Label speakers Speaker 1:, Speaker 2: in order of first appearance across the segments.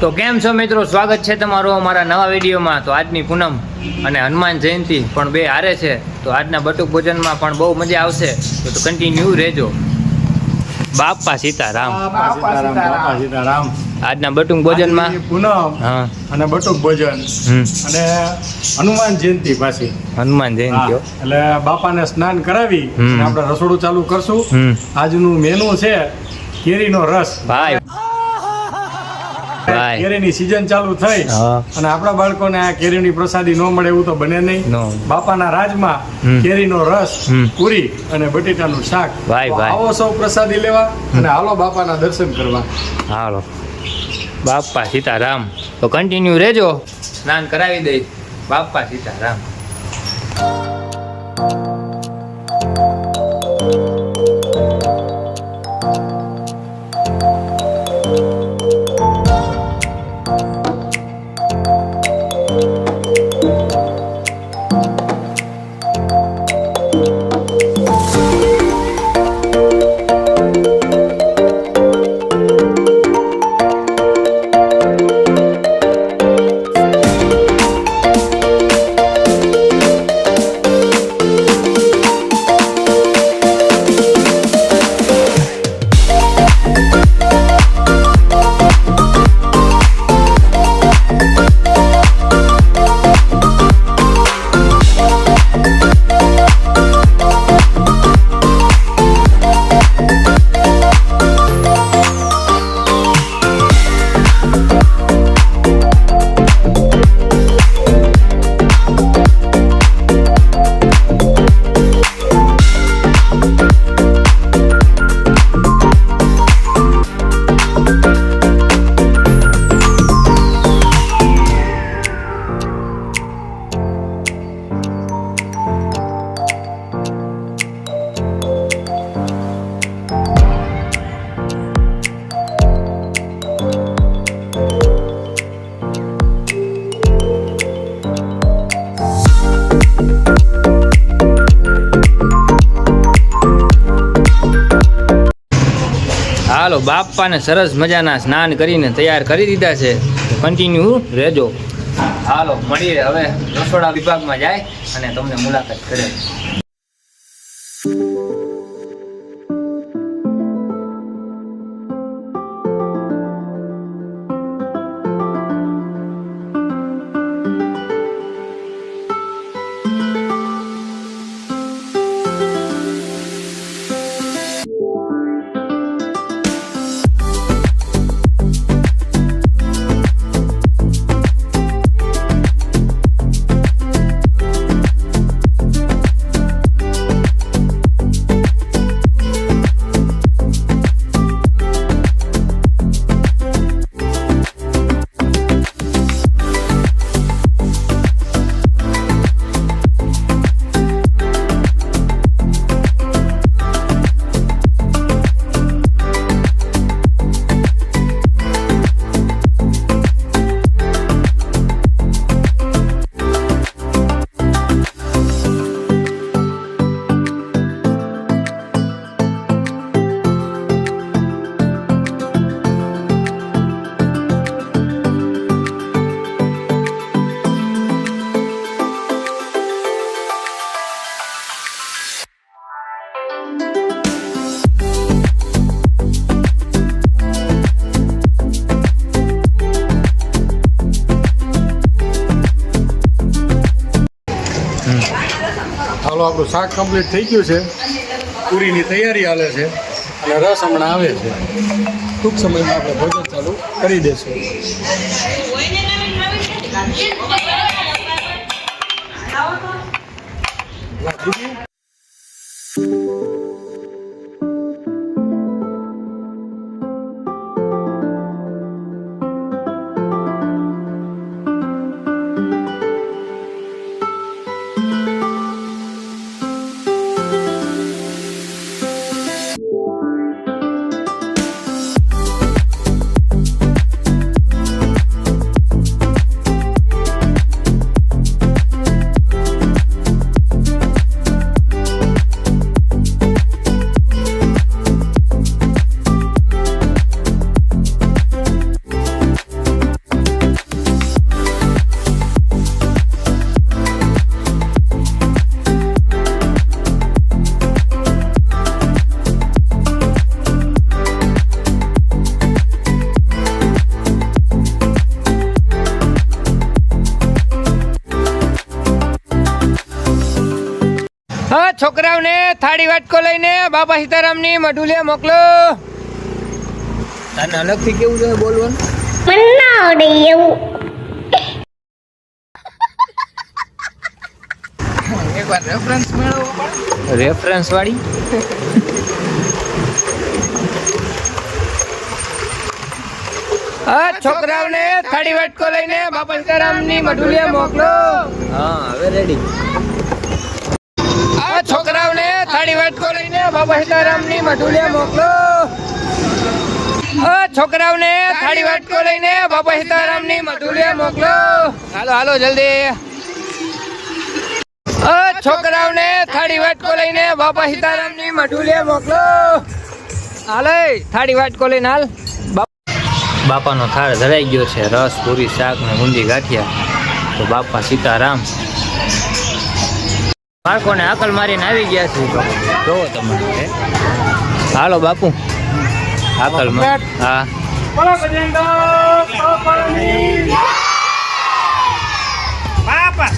Speaker 1: તો કેમ છો મિત્રો, સ્વાગત છે તમારું અમારા નવા વિડીયોમાં। તો આજની પૂનમ અને હનુમાન જયંતિ પણ બે હારે છે, તો આજના બટુક ભોજનમાં પણ બહુ મજા આવશે, તો કન્ટિન્યુ રહેજો। બાપા સીતારામ। આજના બટુક ભોજનમાં
Speaker 2: પૂનમ
Speaker 1: હા
Speaker 2: અને બટુક ભોજન અને હનુમાન જયંતિ પાછી
Speaker 1: હનુમાન જયંતિ
Speaker 2: એટલે બાપાને સ્નાન કરાવી અને આપણે રસોડું ચાલુ કરશું। આજનું મેનુ છે કેરીનો રસ।
Speaker 1: ભાઈ
Speaker 2: કેરીની સીઝન ચાલુ થઈ અને આપણા બાળકોને આ કેરીની પ્રસાદી ન મળે એવું તો બને નહીં। બાપાના રાજમાં કેરીનો રસ, પૂરી અને બટેટાનું શાક। આવો સૌ પ્રસાદી લેવા અને હાલો બાપાના દર્શન કરવા।
Speaker 1: હાલો બાપા સીતારામ। તો કન્ટિન્યુ રહેજો, સ્નાન કરાવી દઈ। બાપા સીતારામ। હાલો બાપાને સરસ મજાના સ્નાન કરીને તૈયાર કરી દીધા છે, કન્ટિન્યુ રહેજો। હાલો મળીએ હવે રસોડા વિભાગમાં જાય અને તમને મુલાકાત કરે।
Speaker 2: હાલો આપણું શાક કમ્પ્લીટ થઈ ગયું છે, પૂરીની તૈયારી હાલે છે અને રસ હમણાં આવે છે। ટૂંક સમયમાં આપણે ભોજન ચાલુ કરી દઈશું।
Speaker 1: છોકરાઓને થાળી વાટકો લઈને બાપા સીતારામની મઢુલે મોકલો. તને અલગથી કેવું જોઈએ બોલવાનું?
Speaker 2: એકવાર રેફરન્સ મેળવો.
Speaker 1: રેફરન્સ વાળી છોકરાઓને થાળી વાટકો લઈને બાપા સીતારામની મઢુલે મોકલો. હા હવે રેડી. છોકરાઓને થાળી વાટકો લઈને બાપા સીતારામની મઢુલે મોકલો. છોકરાઓને થાળી વાટકો લઈને બાપા સીતારામની મઢુલે મોકલો. હાલો હાલો જલ્દી. છોકરાઓને થાળી વાટકો લઈને બાપા સીતારામની મઢુલે મોકલો. હાલે થાળી વાટકો લઈને હાલ. બાપાનો થાળ ધરાઈ ગયો છે. રસ પૂરી શાક ને બુંદી ગાંઠિયા. તો બાપા સીતારામ બાળકોને આકલ મારીને આવી ગયા છે. જોવો તમે. હાલો બાપુ આકલ હા.
Speaker 2: બાપા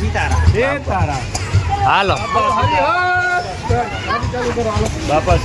Speaker 2: સીતારામ.
Speaker 1: હાલો
Speaker 2: બાપા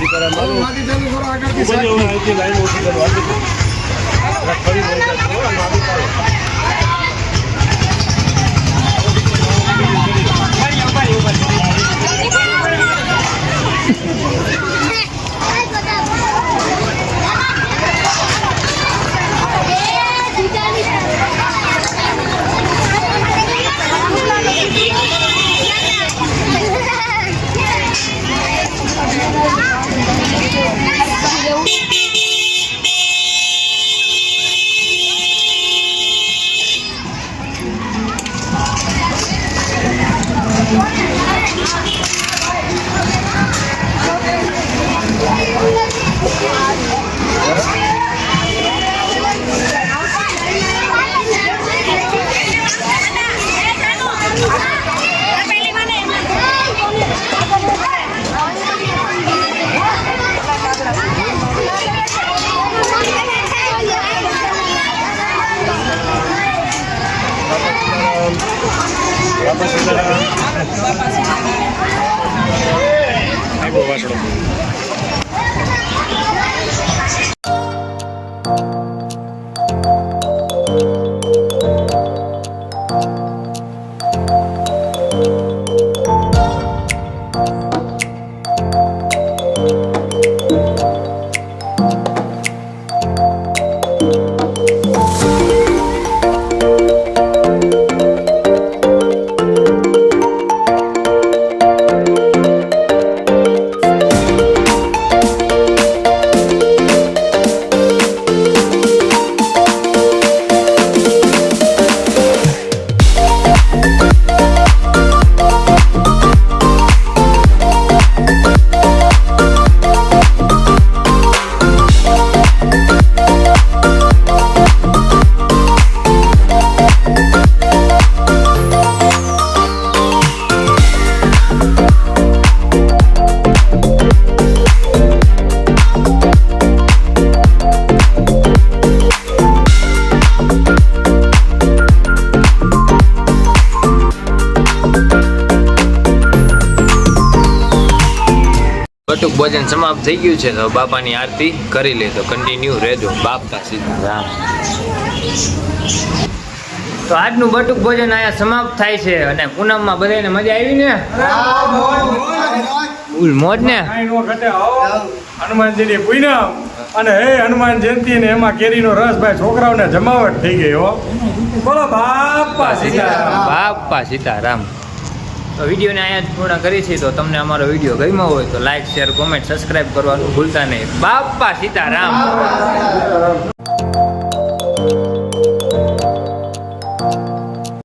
Speaker 1: બટુક ભોજન સમાપ્ત થઈ ગયું છે. તો બાપાની આરતી કરી લે. તો કન્ટિન્યુ રહેજો. બાપા સીતારામ. તો આજનું બટુક ભોજન અહીંયા સમાપ્ત થાય છે. અને પૂનમમાં બધાને મજા આવી ને? ફૂલ મોજ ને.
Speaker 2: હનુમાનજીની પૂનમ અને હે હનુમાન જયંતિ ને એમાં કેરીનો રસ ભાઈ છોકરાઓને જમાવટ થઈ ગઈ હો. બોલો બાપા સીતારામ.
Speaker 1: બાપા સીતારામ. તો વિડીયોને અહીંયા જ પૂર્ણ કરી છે. તો તમને અમારો વિડીયો ગમ્યો હોય તો લાઈક શેર કોમેન્ટ સબસ્ક્રાઈબ કરવાનું ભૂલતા નહીં. બાપા સીતારામ.